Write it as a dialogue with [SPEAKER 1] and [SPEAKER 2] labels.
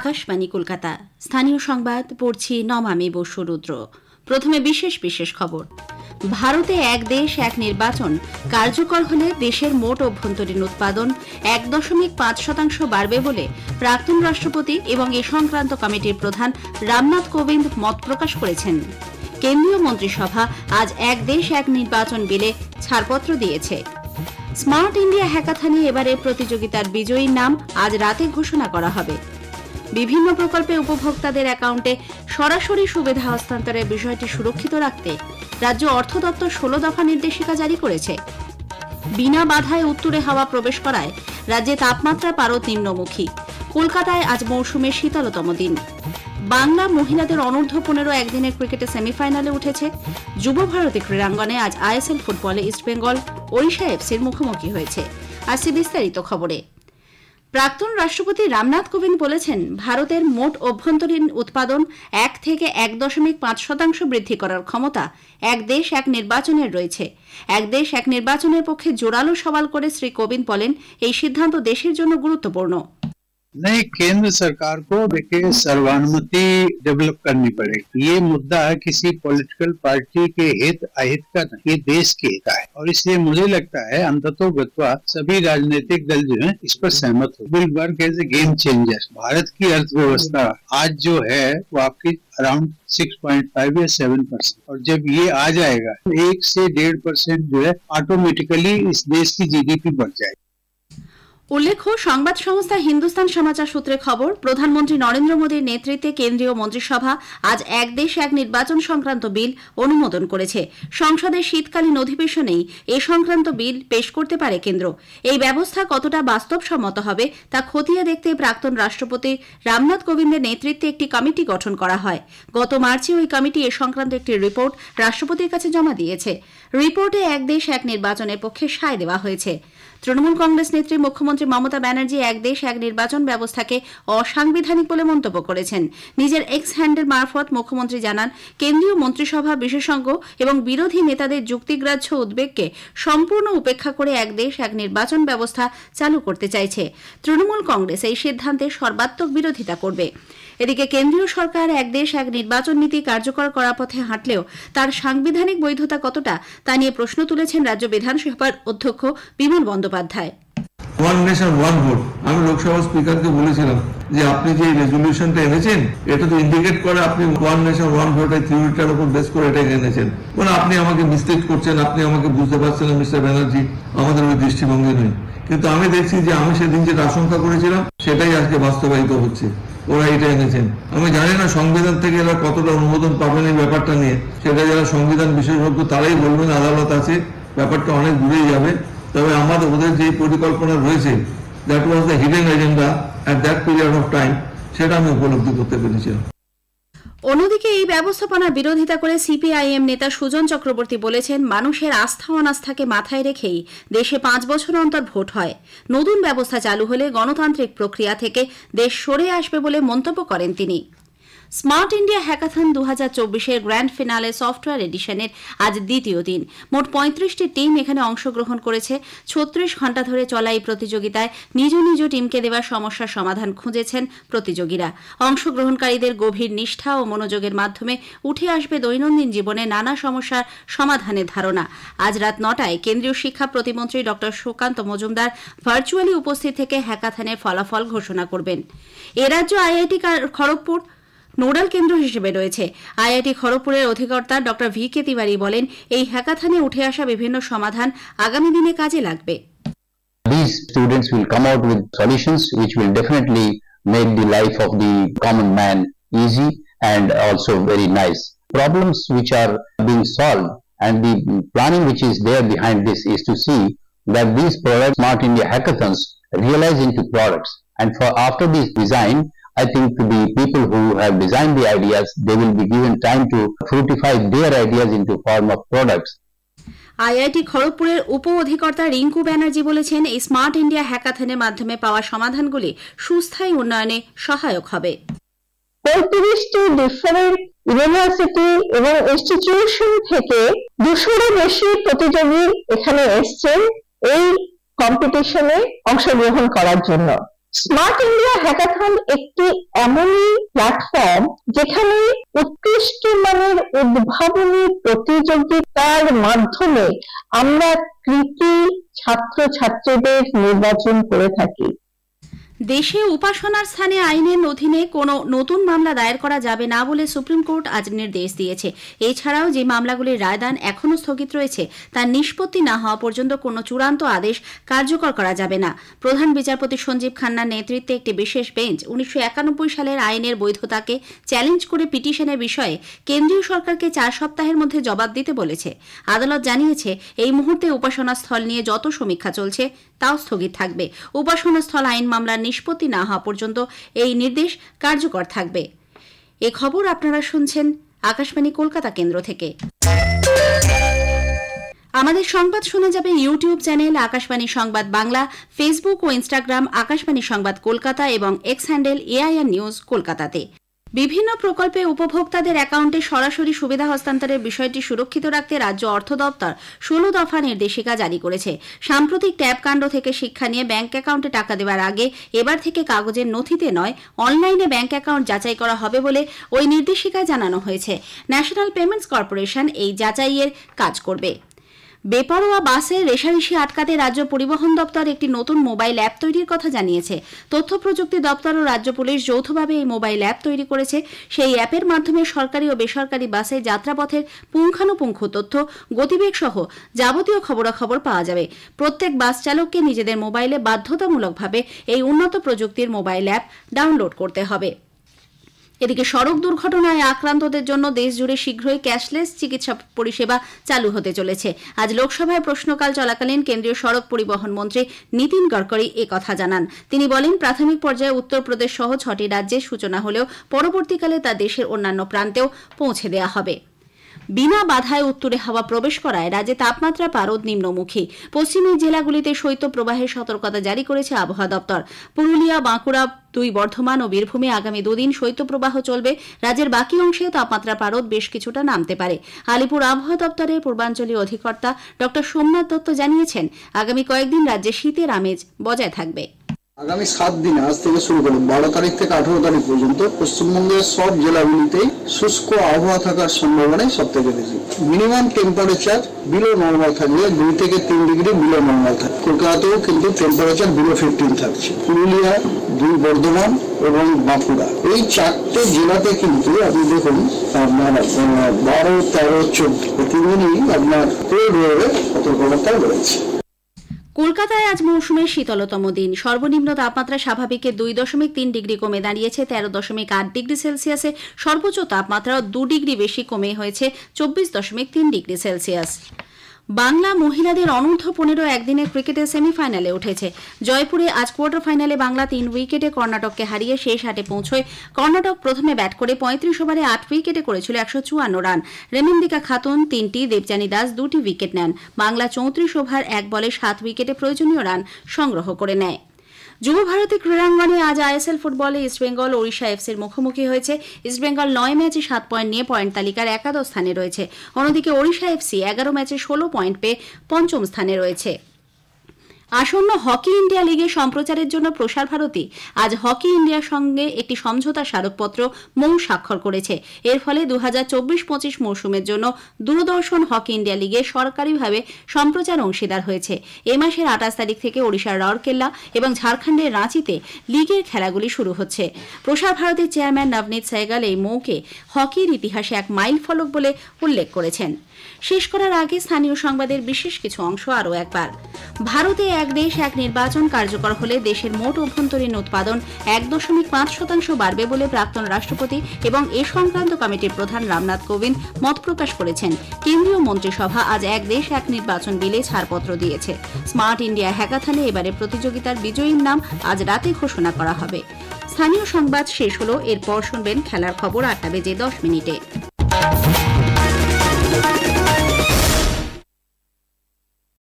[SPEAKER 1] আকাশবাণী কলকাতা। স্থানীয় সংবাদ পড়ছি নমামি বসুরুদ্র। প্রথমে বিশেষ বিশেষ খবর। ভারতে এক দেশ এক নির্বাচন কার্যকর হলে দেশের মোট অভ্যন্তরীণ উৎপাদন 1.5% বাড়বে বলে প্রাক্তন রাষ্ট্রপতি এবং এ সংক্রান্ত কমিটির প্রধান রামনাথ কোবিন্দ মত প্রকাশ করেছেন। কেন্দ্রীয় মন্ত্রিসভা আজ এক দেশ এক নির্বাচন বিলে ছাড়পত্র দিয়েছে। স্মার্ট ইন্ডিয়া হ্যাকাথনে এবারে প্রতিযোগিতার বিজয়ীর নাম আজ রাতে ঘোষণা করা হবে। বিভিন্ন প্রকল্পে উপভোক্তাদের অ্যাকাউন্টে সরাসরি সুবিধা হস্তান্তরের বিষয়টি সুরক্ষিত রাখতে রাজ্য অর্থ দপ্তর 16 দফা নির্দেশিকা জারি করেছে। বিনা বাধায় উত্তরে হাওয়া প্রবেশ করায় রাজ্যে তাপমাত্রা পারদ নিম্নমুখী। কলকাতায় আজ মৌসুমের শীতলতম দিন। বাংলা মহিলাদের অনূর্ধ্ব-15 একদিনের ক্রিকেটে সেমিফাইনালে উঠেছে। যুব ভারতী ক্রীড়াঙ্গনে আজ আইএসএল ফুটবলে ইস্টবেঙ্গল ওড়িশা এফসির মুখোমুখি হয়েছে। আসছে বিস্তারিত খবরে। প্রাক্তন রাষ্ট্রপতি রামনাথ কোবিন্দ বলেছেন, ভারতের মোট অভ্যন্তরীণ উৎপাদন 1 থেকে 1.5% বৃদ্ধি করার ক্ষমতা এক দেশ এক নির্বাচনের রয়েছে। এক দেশ এক নির্বাচনের পক্ষে জোরালো সওয়াল করে শ্রী কোবিন্দ বলেন, এই সিদ্ধান্ত দেশের জন্য গুরুত্বপূর্ণ।
[SPEAKER 2] नहीं, केंद्र सरकार को देखिए सर्वानुमति डेवलप करनी पड़ेगी। ये मुद्दा किसी पॉलिटिकल पार्टी के हित अहित का नहीं, ये देश के हित है और इसलिए मुझे लगता है अंततोगत्वा सभी राजनीतिक दल जो है इस पर सहमत हो। Will work as a game changer. Bharat की अर्थव्यवस्था आज जो है वो आपकी अराउंड 6.5 या 7%, और जब ये आ जाएगा 1 से 1.5% जो है ऑटोमेटिकली इस देश की जीडीपी बढ़ जाएगी।
[SPEAKER 1] উল্লেখ্য, সংবাদ সংস্থা হিন্দুস্তান সমাচার সূত্রে খবর, প্রধানমন্ত্রী নরেন্দ্র মোদীর নেতৃত্বে কেন্দ্রীয় মন্ত্রিসভা আজ এক দেশ এক নির্বাচন সংক্রান্ত বিল অনুমোদন করেছে। সংসদের শীতকালীন অধিবেশনেই এ সংক্রান্ত বিল পেশ করতে পারে কেন্দ্র। এই ব্যবস্থা কতটা বাস্তবসম্মত হবে তা খতিয়ে দেখতে প্রাক্তন রাষ্ট্রপতি রামনাথ কোবিন্দের নেতৃত্বে একটি কমিটি গঠন করা হয়। গত মার্চে ওই কমিটি এ সংক্রান্ত একটি রিপোর্ট রাষ্ট্রপতির কাছে জমা দিয়েছে। রিপোর্টে এক দেশ এক নির্বাচনের পক্ষে সায় দেওয়া হয়েছে। তৃণমূল কংগ্রেস নেত্রী মুখ্যমন্ত্রী মমতা ব্যানার্জি এক দেশ এক নির্বাচন ব্যবস্থাকে অসাংবিধানিক বলে মন্তব্য করেছেন। নিজের এক্স হ্যান্ডেল মারফত মুখ্যমন্ত্রী জানান, কেন্দ্রীয় মন্ত্রিসভা বিশেষজ্ঞ এবং বিরোধী নেতাদের যুক্তিগ্রাহ্য উদ্বেগকে সম্পূর্ণ উপেক্ষা করে এক দেশ এক নির্বাচন ব্যবস্থা চালু করতে চাইছে। তৃণমূল কংগ্রেস এই সিদ্ধান্তের সর্বাত্মক বিরোধিতা করবে। এদিকে কেন্দ্রীয় সরকার এক দেশ এক নির্বাচন নীতি কার্যকর করার পথে হাঁটলেও তার সাংবিধানিক বৈধতা কতটা তা নিয়ে প্রশ্ন তুলেছেন রাজ্য বিধানসভার অধ্যক্ষ Bimal Bandyopadhyay.
[SPEAKER 3] One nation one vote, আমি লোকসভা স্পিকারকে বলেছিলাম যে আপনি যে রেজলিউশনটা এনেছেন এটা তো ইন্ডিকেট করে আপনি ওয়ান নেশন ওয়ান ভোটের থিওরিটার উপর বেস করে এটা এনেছেন। মানে আপনি আমাকে মিসলিড করছেন, আপনি আমাকে বুঝতে পারছেন না মিস্টার ব্যানার্জি, আমাদের ওই দৃষ্টিভঙ্গি নেই। কিন্তু আমি দেখছি যে আমি সেদিন যেটা আশঙ্কা করেছিলাম সেটাই আজকে বাস্তবায়িত হচ্ছে। ওরা এটা এনেছেন। আমি জানি না সংবিধান থেকে এরা কতটা অনুমোদন পাবেন এই ব্যাপারটা নিয়ে, সেটা যারা সংবিধান বিশেষজ্ঞ তারাই বলবেন, আদালত আছে, ব্যাপারটা অনেক দূরেই যাবে। তবে আমাদের ওদের যে পরিকল্পনা রয়েছে, that was the hidden agenda at that period of time, সেটা আমি উপলব্ধি করতে পেরেছিলাম।
[SPEAKER 1] অন্যদিকে এই ব্যবস্থাপনার বিরোধিতা করে সিপিআইএম নেতা সুজন চক্রবর্তী বলেছেন, মানুষের আস্থা অনাস্থাকে মাথায় রেখেই দেশে 5 বছর অন্তর ভোট হয়। নতুন ব্যবস্থা চালু হলে গণতান্ত্রিক প্রক্রিয়া থেকে দেশ সরে আসবে বলে মন্তব্য করেন তিনি। স্মার্ট ইন্ডিয়া হ্যাকাথন 2024-এর গ্র্যান্ড ফিনালে সফটওয়্যার এডিশনের আজ দ্বিতীয় দিন। মোট 35টি টিম এখানে অংশগ্রহণ করেছে। 36 ঘণ্টা ধরে চলা এই প্রতিযোগিতায় নিজ নিজ টিমকে দেওয়া সমস্যার সমাধান খুঁজেছেন প্রতিযোগীরা। অংশগ্রহণকারীদের গভীর নিষ্ঠা ও মনোযোগের মাধ্যমে উঠে আসবে দৈনন্দিন জীবনে নানা সমস্যার সমাধানের ধারণা। আজ রাত 9টায় কেন্দ্রীয় শিক্ষা প্রতিমন্ত্রী ড সুকান্ত মজুমদার ভার্চুয়ালি উপস্থিত থেকে হ্যাকাথনের ফলাফল ঘোষণা করবেন। এ রাজ্য আইআইটি খড়গপুর নোডাল কেন্দ্র হিসেবে রয়েছে। আইআইটি খড়গপুরের অধিকর্তা ড ভি কে তিওয়ারি বলেন, এই হ্যাকাথনে উঠে আসা বিভিন্ন সমাধান আগামী দিনে কাজে লাগবে।
[SPEAKER 4] These students will come out with solutions which will definitely make the life of the common man easy and also very nice. Problems which are being solved and the planning which is there behind this is to see that these products, Smart India hackathons, realize into products. And for after this design, I think the people who have designed the ideas, they will be given time to fructify their ideas into form of products.
[SPEAKER 1] IIT খড়গপুরের উপ অধিকর্তা রিঙ্কু ব্যানার্জি বলেছেন, এই smart India হ্যাকাথনের মাধ্যমে পাওয়া সমাধানগুলি সুস্থায়ী উন্নয়নে সহায়ক হবে।
[SPEAKER 5] 35টি ডিফারেন্ট ইউনিভার্সিটি এবং ইনস্টিটিউশন থেকে 200-এর বেশি প্রতিযোগী এখানে এসেছেন এই কম্পিটিশনে অংশগ্রহণ করার জন্য। স্মার্ট ইন্ডিয়া হ্যাকাথন একটি এমনই প্ল্যাটফর্ম যেখানে উৎকৃষ্ট মানের উদ্ভাবনী প্রতিযোগিতার মাধ্যমে আমরা কৃতি ছাত্রছাত্রীদের নির্বাচন করে থাকি।
[SPEAKER 1] দেশে উপাসনার স্থানে আইনের অধীনে কোনো নতুন মামলা দায়ের করা যাবে না বলে সুপ্রিম কোর্ট আজ নির্দেশ দিয়েছে। এছাড়াও যে মামলাগুলির রায়দান এখনও স্থগিত রয়েছে তার নিষ্পত্তি না হওয়া পর্যন্ত কোনো চূড়ান্ত আদেশ কার্যকর করা যাবে না। প্রধান বিচারপতি সঞ্জীব খান্নার নেতৃত্বে একটি বিশেষ বেঞ্চ 1991 সালের আইনের বৈধতাকে চ্যালেঞ্জ করে পিটিশনের বিষয়ে কেন্দ্রীয় সরকারকে 4 সপ্তাহের মধ্যে জবাব দিতে বলেছে। আদালত জানিয়েছে এই মুহূর্তে উপাসনা স্থল নিয়ে যত সমীক্ষা চলছে তাও স্থগিত থাকবে। উপাসনা স্থল আইন মামলার নিষ্পত্তি না হওয়া পর্যন্ত এই নির্দেশ কার্যকর থাকবে। এ খবর আপনারা শুনছেন আকাশবাণী কলকাতা কেন্দ্র থেকে। আমাদের সংবাদ শোনা যাবে ইউটিউব চ্যানেল আকাশবাণী সংবাদ বাংলা, ফেসবুক ও ইনস্টাগ্রাম আকাশবাণী সংবাদ কলকাতা এবং এক্স হ্যান্ডেল এআইআর নিউজ কলকাতাতে। বিভিন্ন প্রকল্পে উপভোক্তাদের অ্যাকাউন্টে সরাসরি সুবিধা হস্তান্তরের বিষয়টি সুরক্ষিত রাখতে রাজ্য অর্থ দপ্তর 16 দফা নির্দেশিকা জারি করেছে। সাম্প্রতিক ট্যাব কাণ্ড থেকে শিক্ষা নিয়ে ব্যাংক অ্যাকাউন্টে টাকা দেওয়ার আগে এবার থেকে কাগজের নথিতে নয় অনলাইনে ব্যাংক অ্যাকাউন্ট যাচাই করা হবে বলে ওই নির্দেশিকায় জানানো হয়েছে। ন্যাশনাল পেমেন্টস কর্পোরেশন এই যাচাইয়ের কাজ করবে। বেপরোয়া বাসে রেষারেষি আটকাতে রাজ্য পরিবহন দপ্তর একটি নতুন মোবাইল অ্যাপ তৈরির কথা জানিয়েছে। তথ্য প্রযুক্তি দপ্তর ও রাজ্য পুলিশ যৌথভাবে এই মোবাইল অ্যাপ তৈরি করেছে। সেই অ্যাপের মাধ্যমে সরকারি ও বেসরকারি বাসে যাত্রাপথের পুঙ্খানুপুঙ্খ তথ্য, গতিবেগ সহ যাবতীয় খবরাখবর পাওয়া যাবে। প্রত্যেক বাস চালককে নিজেদের মোবাইলে বাধ্যতামূলকভাবে এই উন্নত প্রযুক্তির মোবাইল অ্যাপ ডাউনলোড করতে হবে। এদিকে সড়ক দুর্ঘটনায় আক্রান্তদের জন্য দেশজুড়ে শীঘ্রই ক্যাশলেস চিকিৎসা পরিষেবা চালু হতে চলেছে। আজ লোকসভায় প্রশ্নকাল চলাকালীন কেন্দ্রীয় সড়ক পরিবহন মন্ত্রী নীতিন গডকরি একথা জানান। তিনি বলেন, প্রাথমিক পর্যায়ে উত্তরপ্রদেশ সহ 6টি রাজ্যের সূচনা হলেও পরবর্তীকালে তা দেশের অন্যান্য প্রান্তেও পৌঁছে দেওয়া হবে। বিনা বাধায় উত্তরে হাওয়া প্রবেশ করায় রাজ্যে তাপমাত্রা পারদ নিম্নমুখী। পশ্চিমের জেলাগুলিতে শৈত্যপ্রবাহের সতর্কতা জারি করেছে আবহাওয়া দপ্তর। পুরুলিয়া, বাঁকুড়া, 2 বর্ধমান ও বীরভূমে আগামী 2 দিন শৈত্যপ্রবাহ চলবে। রাজ্যের বাকি অংশে তাপমাত্রা পারদ বেশ কিছুটা নামতে পারে। আলিপুর আবহাওয়া দপ্তরের পূর্বাঞ্চলীয় অধিকর্তা ড সোমনাথ দত্ত জানিয়েছেন, আগামী কয়েকদিন রাজ্যে শীতের আমেজ বজায় থাকবে।
[SPEAKER 6] আগামী 7 দিন আজ থেকে শুরু করে 12 তারিখ থেকে 18 তারিখ পর্যন্ত পশ্চিমবঙ্গের সব জেলাগুলিতেই শুষ্ক আবহাওয়া থাকার সম্ভাবনাই সব থেকে বেশি। মিনিমাম টেম্পারেচার বিলো নর্মাল থাকবে, 2 থেকে 3 ডিগ্রি বিলো নর্মাল থাকবে। কলকাতাতেও কিন্তু টেম্পারেচার বিলো 15 থাকছে। পুরুলিয়া, 2 বর্ধমান এবং বাঁকুড়া এই 4টে জেলাতে কিন্তু আপনি দেখুন আপনার 12, 13, 14 প্রতিদিনই আপনার কোল্ড ওয়েভের সতর্কবার্তা রয়েছে।
[SPEAKER 1] কলকাতায় আজ মৌসুমের শীতলতম দিন। সর্বনিম্ন তাপমাত্রা স্বাভাবিকের 2.3 ডিগ্রি কমে দাঁড়িয়েছে 13.8 ডিগ্রি সেলসিয়াসে। সর্বোচ্চ তাপমাত্রা 2 ডিগ্রি বেশি কমে হয়েছে 24.3 ডিগ্রি সেলসিয়াস। বাংলা মহিলাদের অনূর্ধ্ব 15 একদিনের ক্রিকেটের সেমিফাইনালে উঠেছে। জয়পুরে আজ কোয়ার্টার ফাইনালে বাংলা 3 উইকেটে কর্ণাটককে হারিয়ে শেষ 8-এ পৌঁছয়। কর্ণাটক প্রথমে ব্যাট করে 35 ওভারে 8 উইকেটে করেছিল 154 রান। রেমিন্দিকা খাতুন 3টি, দেবযানী দাস 2টি উইকেট নেন। বাংলা 34 ওভার 1 বলে 7 উইকেটে প্রয়োজনীয় রান সংগ্রহ করে নেয়। যুব ভারতী ক্রীড়াঙ্গনে আজ আইএসএল ফুটবলে ইস্টবেঙ্গল ওড়িশা এফসির মুখোমুখি হয়েছে। ইস্টবেঙ্গল 9 ম্যাচে 7 পয়েন্ট নিয়ে পয়েন্ট তালিকার একাদশ স্থানে রয়েছে। অন্যদিকে ওড়িশা এফসি 11 ম্যাচে 16 পয়েন্ট পেয়ে পঞ্চম স্থানে রয়েছে। আসন্ন হকি ইন্ডিয়া লিগে সম্প্রচারের জন্য প্রসার ভারতী আজ হকি ইন্ডিয়ার সঙ্গে একটি সমঝোতা স্মারকপত্র মৌ স্বাক্ষর করেছে। এর ফলে 2024-25 মৌসুমের জন্য দূরদর্শন হকি ইন্ডিয়া লিগে সরকারিভাবে সম্প্রচার অংশীদার হয়েছে। এ মাসের 28 তারিখ থেকে ওড়িশার রাউরকেল্লা এবং ঝাড়খণ্ডের রাঁচিতে লিগের খেলাগুলি শুরু হচ্ছে। প্রসার ভারতীর চেয়ারম্যান নবনীত সাইগাল এই মৌকে হকির ইতিহাসে এক মাইল ফলক বলে উল্লেখ করেছেন। শেষ করার আগে স্থানীয় সংবাদের বিশেষ কিছু অংশ আরও একবার। ভারতে এক দেশ এক নির্বাচন কার্যকর হলে দেশের মোট অভ্যন্তরীণ উৎপাদন 1.5% বাড়বে বলে প্রাক্তন রাষ্ট্রপতি এবং এ সংক্রান্ত কমিটির প্রধান রামনাথ কোবিন্দ মত প্রকাশ করেছেন। কেন্দ্রীয় মন্ত্রিসভা আজ এক দেশ এক নির্বাচন বিলে ছাড়পত্র দিয়েছে। স্মার্ট ইন্ডিয়া হ্যাকাথনে এবারে প্রতিযোগিতার বিজয়ীর নাম আজ রাতে ঘোষণা করা হবে। স্থানীয় সংবাদ শেষ হলো। এরপর শুনবেন খেলার খবর 8টা বেজে 10 মিনিটে।